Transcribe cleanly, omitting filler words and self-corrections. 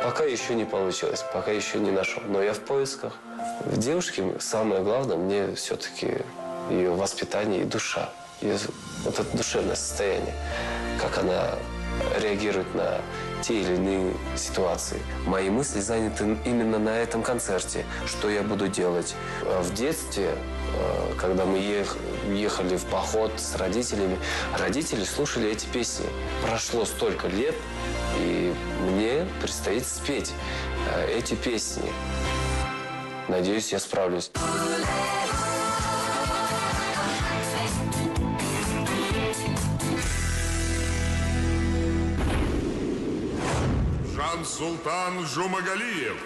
Пока еще не получилось, пока еще не нашел. Но я в поисках. В девушке самое главное мне все-таки ее воспитание и душа. Вот это душевное состояние. Как она реагирует на те или иные ситуации. Мои мысли заняты именно на этом концерте. Что я буду делать? В детстве, когда мы ехали в поход с родителями, родители слушали эти песни. Прошло столько лет, и мне предстоит спеть эти песни. Надеюсь, я справлюсь. Жан-Султан Жумагалиев.